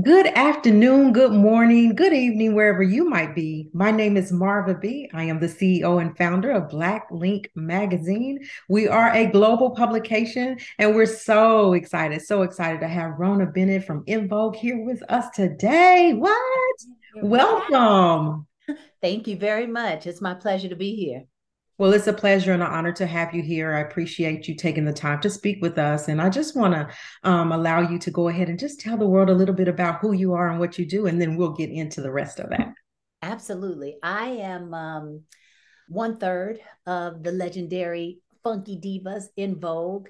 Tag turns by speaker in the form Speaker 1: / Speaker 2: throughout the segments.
Speaker 1: Good afternoon, good morning, good evening, wherever you might be. My name is Marva B. I am the CEO and founder of Black Link Magazine. We are a global publication, and we're so excited to have Rhona Bennett from EnVogue here with us today. What?
Speaker 2: What?
Speaker 1: Welcome.
Speaker 2: Thank you very much. It's my pleasure to be here.
Speaker 1: Well, it's a pleasure and an honor to have you here. I appreciate you taking the time to speak with us. And I just want to allow you to go ahead and just tell the world a little bit about who you are and what you do, and then we'll get into the rest of that.
Speaker 2: Absolutely. I am one third of the legendary Funky Divas in Vogue.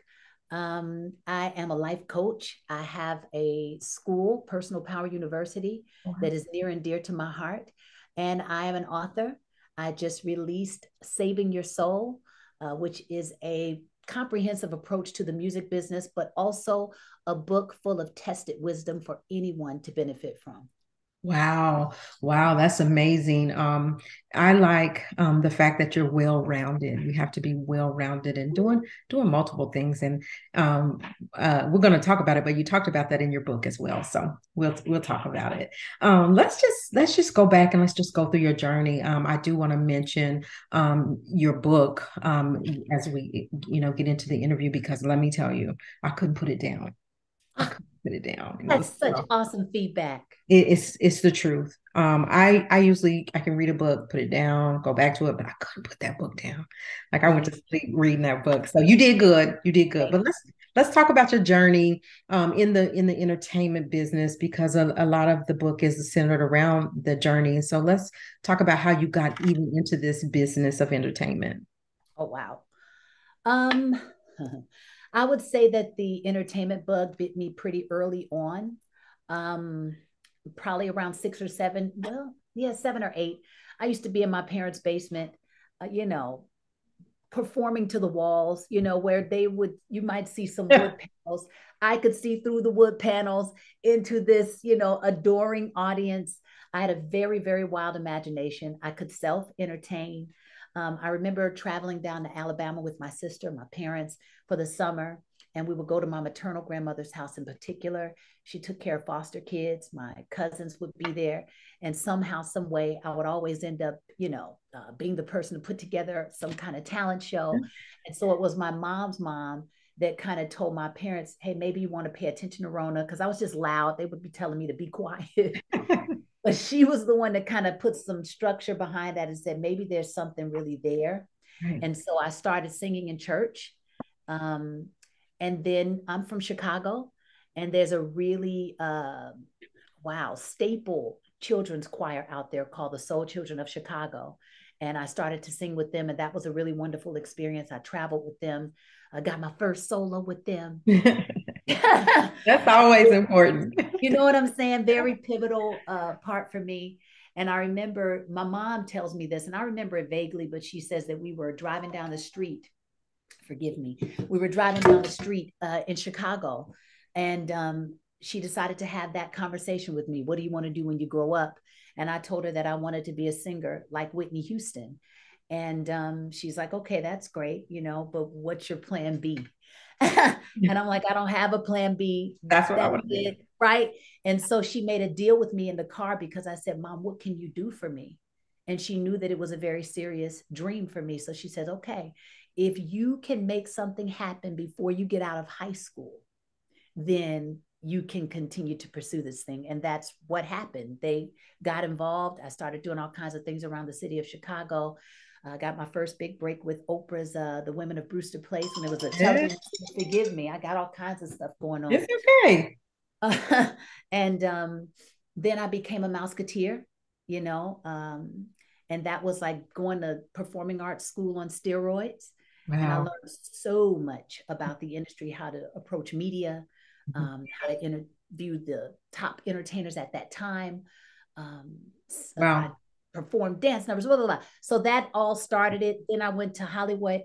Speaker 2: I am a life coach. I have a school, Personal Power University, that is near and dear to my heart. And I am an author. I just released Saving Your Soul, which is a comprehensive approach to the music business, but also a book full of tested wisdom for anyone to benefit from.
Speaker 1: Wow. Wow, that's amazing. I like the fact that you're well-rounded. You have to be well-rounded and doing multiple things. And we're going to talk about it, but you talked about that in your book as well. So we'll talk about it. Let's just go back and let's just go through your journey. I do want to mention your book as we get into the interview because let me tell you, I couldn't put it down. I
Speaker 2: Ah,
Speaker 1: couldn't put it down. It was
Speaker 2: that's such awesome feedback.
Speaker 1: it's the truth. I usually I can read a book, put it down, go back to it, but I couldn't put that book down. Like I went
Speaker 2: Thank
Speaker 1: to sleep reading that book. So you did good. You did good.
Speaker 2: Thank
Speaker 1: But let's talk about your journey in the entertainment business because a lot of the book is centered around the journey. So let's talk about how you got even into this business of entertainment.
Speaker 2: Oh, wow. Um, I would say that the entertainment bug bit me pretty early on. Um, Probably around six or seven. Well, yeah, 7 or 8. I used to be in my parents' basement, performing to the walls, where you might see some wood panels. I could see through the wood panels into this, adoring audience. I had a very, very wild imagination. I could self entertain. I remember traveling down to Alabama with my sister, my parents for the summer, and we would go to my maternal grandmother's house in particular. She took care of foster kids. My cousins would be there. And somehow, some way, I would always end up, being the person to put together some kind of talent show. And so it was my mom's mom that kind of told my parents, hey, maybe you want to pay attention to Rhona, because I was just loud. They would be telling me to be quiet. But she was the one that kind of put some structure behind that and said, maybe there's something really there.
Speaker 1: Right.
Speaker 2: And so I started singing in church. Um, and then I'm from Chicago, and there's a really, wow, staple children's choir out there called the Soul Children of Chicago. And I started to sing with them, and that was a really wonderful experience. I traveled with them. I got my first solo with them.
Speaker 1: That's always important.
Speaker 2: You know what I'm saying? Very pivotal part for me. And I remember my mom tells me this, and I remember it vaguely, but she says that we were driving down the street. Forgive me. We were driving down the street in Chicago, and she decided to have that conversation with me. What do you want to do when you grow up? And I told her that I wanted to be a singer like Whitney Houston. And she's like, okay, that's great, but what's your plan B? And I'm like, I don't have a plan B.
Speaker 1: That's what I
Speaker 2: That's
Speaker 1: want to do.
Speaker 2: it. Right. And so she made a deal with me in the car because I said, Mom, what can you do for me? And she knew that it was a very serious dream for me. So she says, okay, if you can make something happen before you get out of high school, then you can continue to pursue this thing. And that's what happened. They got involved. I started doing all kinds of things around the city of Chicago. I got my first big break with Oprah's The Women of Brewster Place, and it was a
Speaker 1: Yeah,
Speaker 2: television. Forgive me, I got all kinds of stuff going on.
Speaker 1: it's okay.
Speaker 2: And then I became a Mouseketeer, you know, um, and that was like going to performing arts school on steroids. And I
Speaker 1: Wow.
Speaker 2: learned so much about the industry, how to approach media,
Speaker 1: Mhm.
Speaker 2: how to interview the top entertainers at that time. Um, I
Speaker 1: Wow.
Speaker 2: performed dance numbers, blah, blah, blah. So that all started it. Then I went to Hollywood,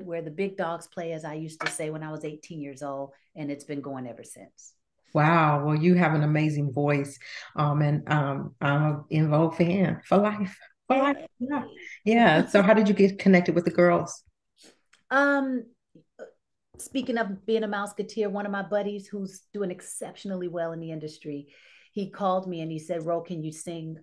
Speaker 2: where the big dogs play, as I used to say when I was 18 years old, and it's been going ever since.
Speaker 1: Wow. Well, you have an amazing voice. And I'm an En Vogue fan for life. For life.
Speaker 2: Yay.
Speaker 1: Yeah. Yeah. So how did you get connected with the girls?
Speaker 2: um, Speaking of being a Mouseketeer, one of my buddies who's doing exceptionally well in the industry, he called me and he said, Ro, can you sing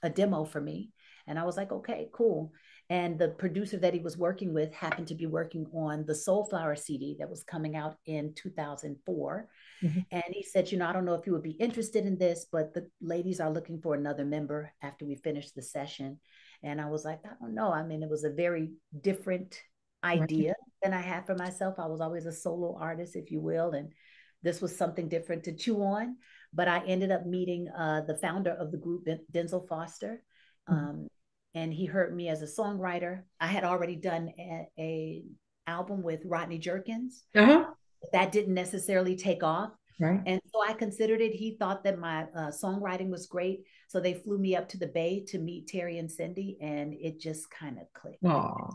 Speaker 2: a demo for me? And I was like, okay, cool. And the producer that he was working with happened to be working on the Soulflower CD that was coming out in 2004.
Speaker 1: Mhm.
Speaker 2: And he said, I don't know if you would be interested in this, but the ladies are looking for another member after we finish the session. And I was like, I don't know. I mean, it was a very different
Speaker 1: Right.
Speaker 2: idea than I had for myself. I was always a solo artist, if you will. And this was something different to chew on. But I ended up meeting the founder of the group, Denzel Foster.
Speaker 1: Mhm.
Speaker 2: Um, and he heard me as a songwriter. I had already done a album with Rodney Jerkins.
Speaker 1: Uh-huh.
Speaker 2: That didn't necessarily take off.
Speaker 1: Right.
Speaker 2: And so I considered it. He thought that my songwriting was great. So they flew me up to the Bay to meet Terry and Cindy, and it just kind of clicked.
Speaker 1: Oh,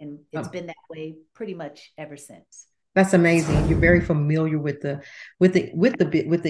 Speaker 2: And it's been that way pretty much ever since.
Speaker 1: that's amazing. You're very familiar with the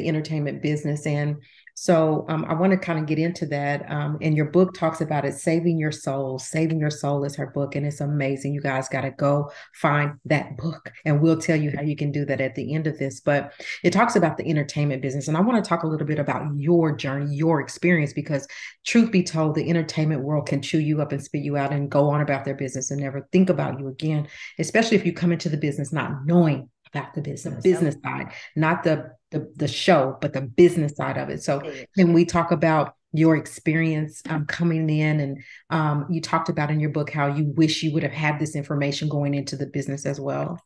Speaker 1: entertainment business, and so I want to kind of get into that. And your book talks about it, saving your soul. Saving your soul is her book, and it's amazing. You guys got to go find that book, and we'll tell you how you can do that at the end of this. But it talks about the entertainment business, and I want to talk a little bit about your journey, your experience, because truth be told, the entertainment world can chew you up and spit you out and go on about their business and never think about you again, especially if you come into the business not knowing about the business side, not the show, but the business side of it. So can we talk about your experience coming in, and you talked about in your book how you wish you would have had this information going into the business as well.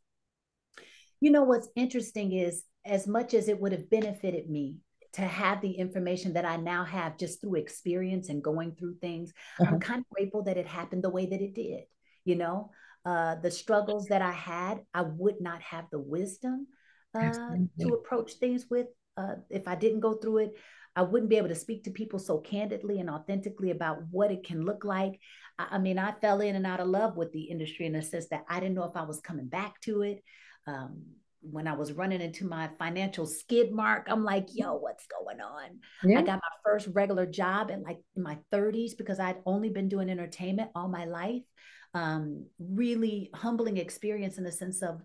Speaker 2: What's interesting is, as much as it would have benefited me to have the information that I now have just through experience and going through things, I'm
Speaker 1: Uh-huh.
Speaker 2: kind of grateful that it happened the way that it did. You know, the struggles that I had, I would not have the wisdom to
Speaker 1: Absolutely.
Speaker 2: approach things with. If I didn't go through it, I wouldn't be able to speak to people so candidly and authentically about what it can look like. I mean, I fell in and out of love with the industry in the sense that I didn't know if I was coming back to it. um, when I was running into my financial skid mark, I'm like, yo, what's going on? I
Speaker 1: Yeah.
Speaker 2: got my first regular job in my 30s because I'd only been doing entertainment all my life. Really humbling experience in the sense of,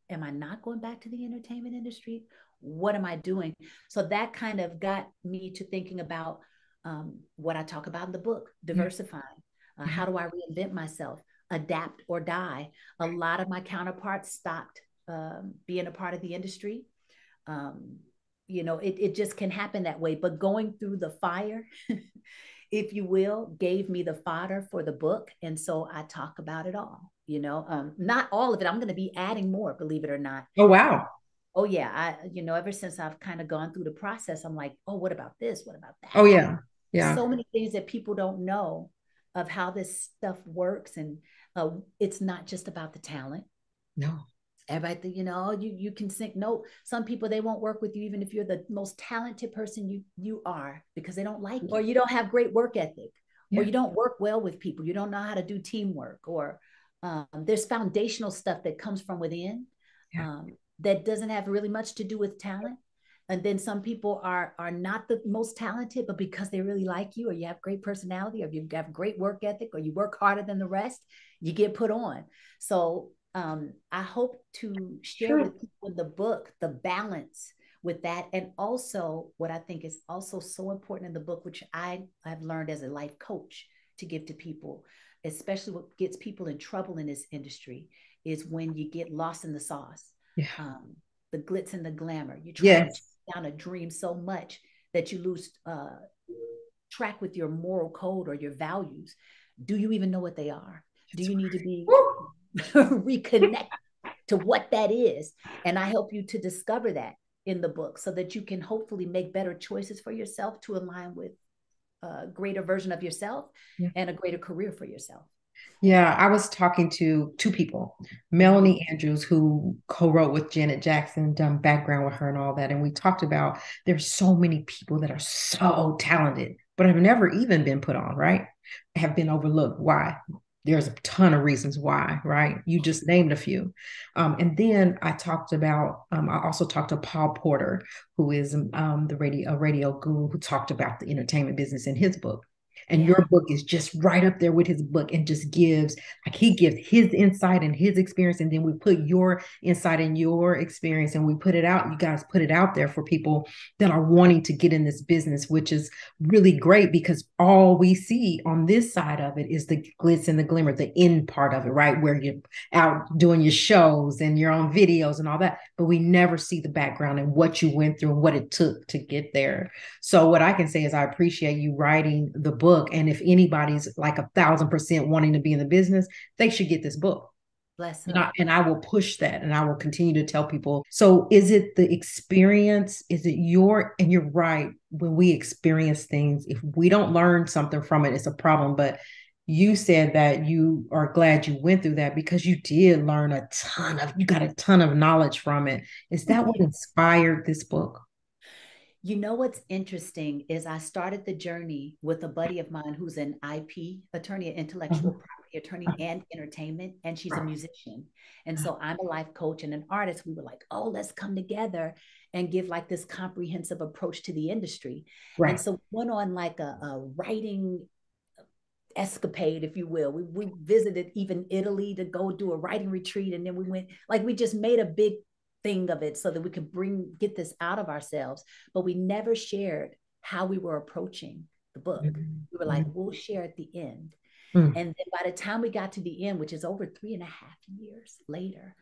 Speaker 2: am I not going back to the entertainment industry? What am I doing? So that kind of got me to thinking about what I talk about in the book,
Speaker 1: Yeah.
Speaker 2: diversifying.
Speaker 1: Yeah.
Speaker 2: How do I reinvent myself? Adapt or die. A lot of my counterparts stopped being a part of the industry. Um, it just can happen that way. But going through the fire, if you will, gave me the fodder for the book. And so I talk about it all, not all of it. I'm going to be adding more, believe it or not.
Speaker 1: Oh, wow.
Speaker 2: Oh yeah. Ever since I've kind of gone through the process, I'm like, oh, what about this? What about
Speaker 1: Oh,
Speaker 2: that?
Speaker 1: yeah. Yeah.
Speaker 2: So many things that people don't know of how this stuff works. And it's not just about the talent.
Speaker 1: No.
Speaker 2: Everybody, you can sing. No, some people, they won't work with you even if you're the most talented person you are, because they don't like you, or you don't have great work ethic, or
Speaker 1: Yeah.
Speaker 2: you don't work well with people. You don't know how to do teamwork, or there's foundational stuff that comes from within
Speaker 1: Yeah.
Speaker 2: that doesn't have really much to do with talent. And then some people are not the most talented, but because they really like you, or you have great personality, or you have great work ethic, or you work harder than the rest, you get put on. So I hope to share
Speaker 1: True.
Speaker 2: with people in the book the balance with that. And also, what I think is also so important in the book, which I have learned as a life coach to give to people, especially what gets people in trouble in this industry, is when you get lost in the sauce,
Speaker 1: Yeah.
Speaker 2: um, the glitz and the glamour. You try to
Speaker 1: Yes.
Speaker 2: chase down a dream so much that you lose track with your moral code or your values. Do you even know what they are? Do
Speaker 1: That's
Speaker 2: you need to
Speaker 1: right.
Speaker 2: be
Speaker 1: Woo!
Speaker 2: reconnect to what that is? And I help you to discover that in the book so that you can hopefully make better choices for yourself to align with a greater version of yourself
Speaker 1: Yeah.
Speaker 2: and a greater career for yourself.
Speaker 1: Yeah, I was talking to two people,
Speaker 2: Mm-hmm.
Speaker 1: Melanie Andrews, who co-wrote with Janet Jackson, done background with her and all that. And we talked about there's so many people that are so talented, but have never even been put on, right? Have been overlooked. Why? There's a ton of reasons why, right? You just named a few. And then I also talked to Paul Porter, who is a radio guru who talked about the entertainment business in his book. And
Speaker 2: Yeah.
Speaker 1: your book is just right up there with his book and just gives, like, he gives his insight and his experience. And then we put your insight and your experience and we put it out. You guys put it out there for people that are wanting to get in this business, which is really great because all we see on this side of it is the glitz and the glimmer, the end part of it, right? Where you're out doing your shows and you're on videos and all that. But we never see the background and what you went through and what it took to get there. So what I can say is I appreciate you writing the book. And if anybody's like 1,000% wanting to be in the business, they should get this book.
Speaker 2: Bless
Speaker 1: And I,
Speaker 2: her.
Speaker 1: and I will push that and I will continue to tell people. So is it the experience? Is it and you're right, when we experience things, if we don't learn something from it, it's a problem. But you said that you are glad you went through that because you did learn you got a ton of knowledge from it. Is that what inspired this book?
Speaker 2: You know what's interesting is I started the journey with a buddy of mine who's an IP attorney, an intellectual
Speaker 1: Mhm.
Speaker 2: property attorney, and entertainment, and she's a musician. And so I'm a life coach and an artist. We were like, oh, let's come together and give like this comprehensive approach to the industry. And
Speaker 1: Right.
Speaker 2: so we went on like a writing escapade, if you will. We visited even Italy to go do a writing retreat. And then we went, like, we just made a big thing of it so that we could get this out of ourselves. But we never shared how we were approaching the book. We were like,
Speaker 1: Mm-hmm.
Speaker 2: we'll share at the end.
Speaker 1: Mm-hmm.
Speaker 2: And then by the time we got to the end, which is over 3.5 years later,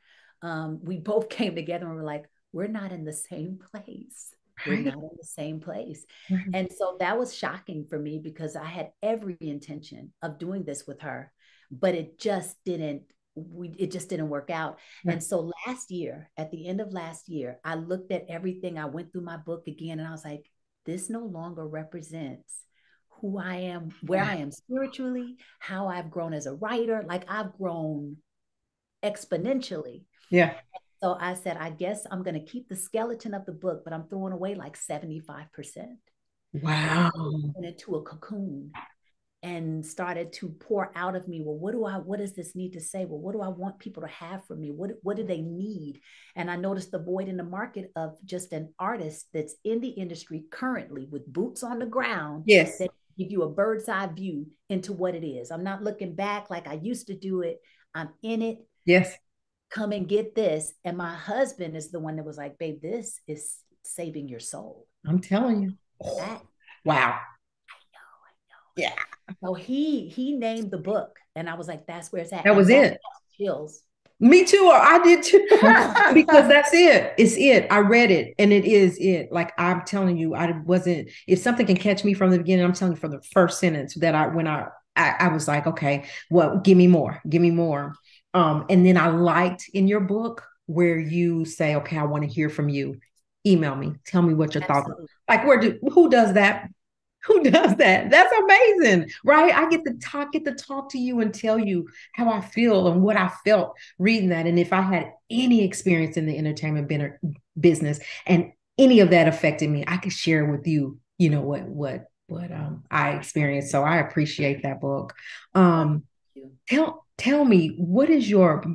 Speaker 2: we both came together and were like, we're not in the same place. We're
Speaker 1: Right.
Speaker 2: not in the same place.
Speaker 1: Right.
Speaker 2: And so that was shocking for me because I had every intention of doing this with her, but it just didn't work out.
Speaker 1: Right.
Speaker 2: And so last year, at the end of last year, I looked at everything. I went through my book again and I was like, this no longer represents who I am, where I am spiritually, how I've grown as a writer. Like I've grown exponentially.
Speaker 1: Yeah.
Speaker 2: So I said, I guess I'm going to keep the skeleton of the book, but I'm throwing away like 75%. And I
Speaker 1: Wow.
Speaker 2: went into a cocoon and started to pour out of me. Well, what does this need to say? Well, what do I want people to have from me? What do they need? And I noticed the void in the market of just an artist that's in the industry currently with boots on the ground
Speaker 1: Yes.
Speaker 2: that give you a bird's eye view into what it is. I'm not looking back like I used to do it. I'm in it.
Speaker 1: Yes.
Speaker 2: Come and get this. And my husband is the one that was like, babe, this is saving your soul.
Speaker 1: I'm telling you. Oh,
Speaker 2: That
Speaker 1: wow.
Speaker 2: I know, I
Speaker 1: Yeah.
Speaker 2: know. So he named the book, and I was like, "That's where it's at,"
Speaker 1: That
Speaker 2: and
Speaker 1: was
Speaker 2: that
Speaker 1: it.
Speaker 2: chills.
Speaker 1: Me too. Or I did too. Because that's it. It's it. I read it and it is it. Like I'm telling you, I wasn't, if something can catch me from the beginning, I'm telling you from the first sentence that I was like, okay, well, give me more, give me more. And then I liked in your book where you say, okay, I want to hear from you. Email me. Tell me what your thoughts are.
Speaker 2: Absolutely.
Speaker 1: Like who does that? Who does that? That's amazing, right? I get to talk to you and tell you how I feel and what I felt reading that. And if I had any experience in the entertainment business and any of that affected me, I could share with you, you know, what I experienced. So I appreciate that book.
Speaker 2: Well,
Speaker 1: Um,
Speaker 2: thank you.
Speaker 1: tell me, what is you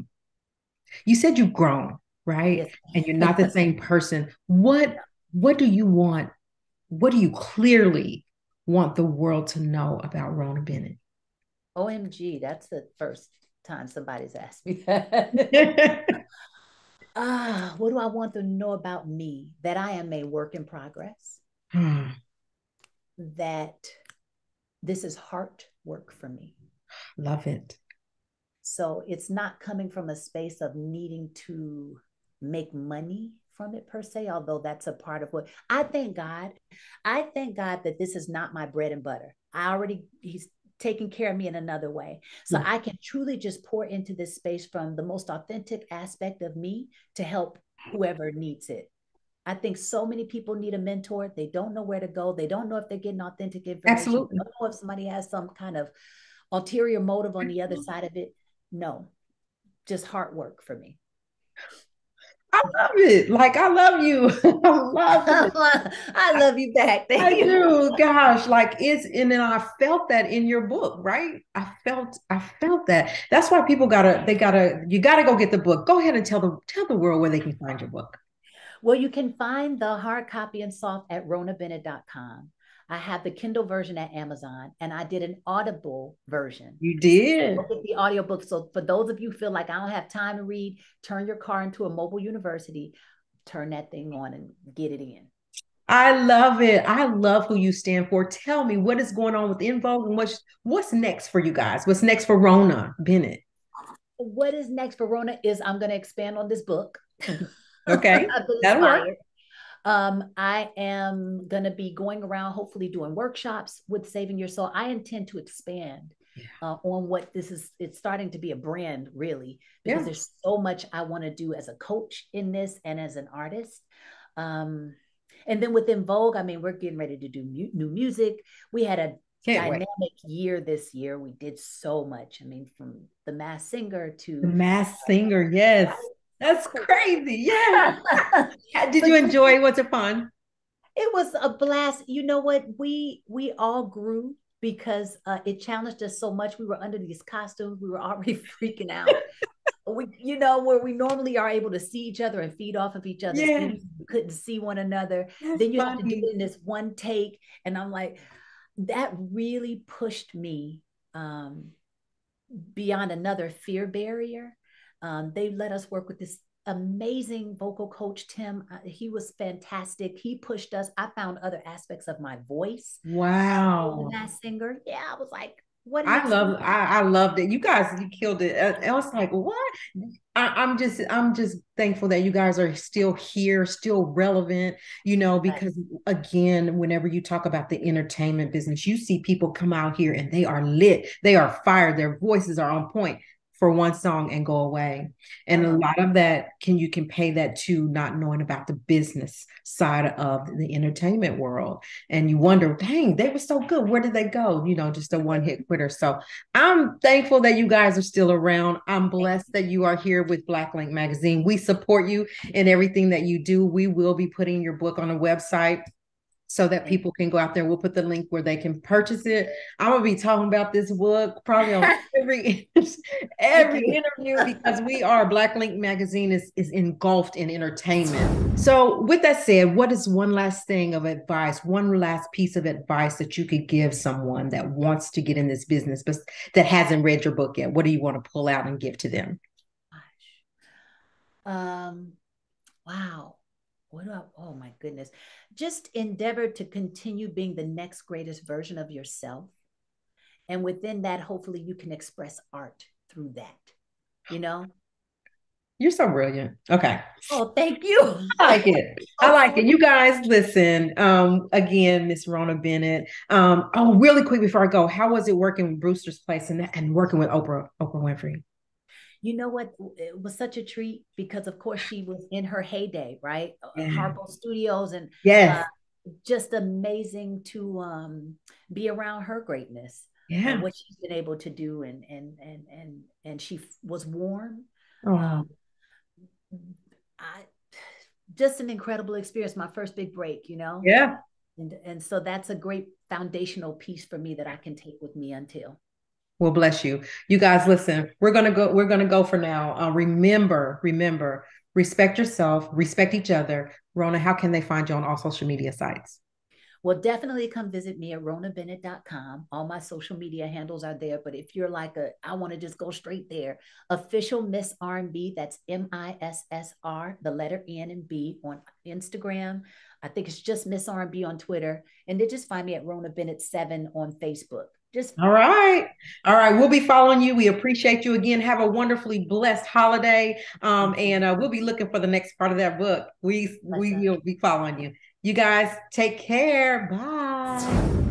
Speaker 1: said you've grown, right?
Speaker 2: Yes.
Speaker 1: And you're not the same person. What do you want? What do you clearly want the world to know about Rhona Bennett?
Speaker 2: OMG, that's the first time somebody's asked me that. What do I want them to know about me? That I am a work in progress, that this is heart work for me.
Speaker 1: Love it.
Speaker 2: So it's not coming from a space of needing to make money from it per se, although that's a part of what I thank God. I thank God that this is not my bread and butter. He's taking care of me in another way. So
Speaker 1: Yeah,
Speaker 2: I can truly just pour into this space from the most authentic aspect of me to help whoever needs it. I think so many people need a mentor. They don't know where to go. They don't know if they're getting authentic information. They
Speaker 1: absolutely.
Speaker 2: don't know if somebody has some kind of ulterior motive on the other side of it. No, just hard work for me.
Speaker 1: I love it. Like I love you. I love it.
Speaker 2: I love you back. Thank
Speaker 1: I
Speaker 2: you.
Speaker 1: do. Gosh, like and then I felt that in your book, right? I felt that. That's why people you gotta go get the book. Go ahead and tell the world where they can find your book.
Speaker 2: Well, you can find the hard copy and soft at ronabennett.com. I have the Kindle version at Amazon, and I did an Audible version.
Speaker 1: You
Speaker 2: So
Speaker 1: did.
Speaker 2: look at the audiobook. So for those of you who feel like I don't have time to read, turn your car into a mobile university, turn that thing on and get it in.
Speaker 1: I love it. I love who you stand for. Tell me what is going on with EnVogue and what's next for you guys? What's next for Rhona Bennett?
Speaker 2: What is next for Rhona is I'm going to expand on this book.
Speaker 1: Okay,
Speaker 2: I've been
Speaker 1: that'll work.
Speaker 2: inspired. I am going to be going around, hopefully doing workshops with Saving Your Soul. I intend to expand on what this is. It's starting to be a brand, really, because
Speaker 1: Yeah.
Speaker 2: there's so much I want to do as a coach in this and as an artist. And then within Vogue, I mean, we're getting ready to do new music. We had a
Speaker 1: Can't wait.
Speaker 2: dynamic year this year. We did so much. I mean, from The Masked Singer
Speaker 1: The
Speaker 2: to
Speaker 1: Masked Singer, yes. That's
Speaker 2: cool.
Speaker 1: crazy. Yeah. Did
Speaker 2: But
Speaker 1: you enjoy? Was it fun?
Speaker 2: it was a blast. You know what? We all grew because it challenged us so much. We were under these costumes. We were already freaking out. Where we normally are able to see each other and feed off of each other's
Speaker 1: Yeah,
Speaker 2: energy, we couldn't see one another.
Speaker 1: that's
Speaker 2: Then you have to do
Speaker 1: funny.
Speaker 2: it in this one take. And I'm like, that really pushed me beyond another fear barrier. They let us work with this amazing vocal coach, Tim. He was fantastic. He pushed us. I found other aspects of my voice in the
Speaker 1: Wow.
Speaker 2: Masked Singer. Yeah, I was like, what an
Speaker 1: I
Speaker 2: experience.
Speaker 1: I loved it. You guys, you killed it. I was like, what? I'm just thankful that you guys are still here, still relevant,
Speaker 2: Right.
Speaker 1: because again, whenever you talk about the entertainment business, you see people come out here and they are lit, they are fired, their voices are on point for one song and go away. And
Speaker 2: Come
Speaker 1: a
Speaker 2: on.
Speaker 1: lot of that you can pay that to not knowing about the business side of the entertainment world. And you wonder, dang, they were so good. Where did they go? Just a one hit quitter. So I'm thankful that you guys are still around. I'm blessed that you are here with Black Link Magazine. We support you in everything that you do. We will be putting your book on a website so that
Speaker 2: Thank
Speaker 1: people can go out there. We'll put the link where they can purchase it. I'm gonna be talking about this book probably on
Speaker 2: you.
Speaker 1: every
Speaker 2: Thank
Speaker 1: every
Speaker 2: you.
Speaker 1: interview because we are Black Link Magazine is engulfed in entertainment. So with that said, what is one last thing of advice, one last piece of advice that you could give someone that wants to get in this business but that hasn't read your book yet? What do you want to pull out and give to them?
Speaker 2: Um, wow. Oh my goodness. Just endeavor to continue being the next greatest version of yourself. And within that, hopefully you can express art through that, you know?
Speaker 1: You're so brilliant. Okay.
Speaker 2: Oh, thank you.
Speaker 1: I like it. I
Speaker 2: Oh,
Speaker 1: like it. You
Speaker 2: sweet.
Speaker 1: guys, listen. Again, Miss Rhona Bennett. Really quick before I go, how was it working with Brewster's Place and working with Oprah Winfrey?
Speaker 2: You know what? It was such a treat because, of course, she was in her heyday, right?
Speaker 1: Yeah.
Speaker 2: Harpo Studios, and uh,
Speaker 1: Yes.
Speaker 2: just amazing to be around her greatness and
Speaker 1: Yeah.
Speaker 2: what she's been able to do, and she was warm.
Speaker 1: Oh,
Speaker 2: Um, I just an incredible experience. My first big break,
Speaker 1: yeah.
Speaker 2: and so that's a great foundational piece for me that I can take with me until.
Speaker 1: Well, bless you. You guys, listen. We're gonna go for now. Remember, respect yourself, respect each other. Rhona, how can they find you on all social media sites?
Speaker 2: Well, definitely come visit me at rhonabennett.com. All my social media handles are there. But if you're like I want to just go straight there, official Miss R&B, that's MISSR, the letter N and B on Instagram. I think it's just Miss R&B on Twitter. And then just find me at Rhona Bennett 7 on Facebook. Just
Speaker 1: All right. All right. We'll be following you. We appreciate you again. Have a wonderfully blessed holiday. And we'll be looking for the next part of that book. We will be following you. You guys take care. Bye.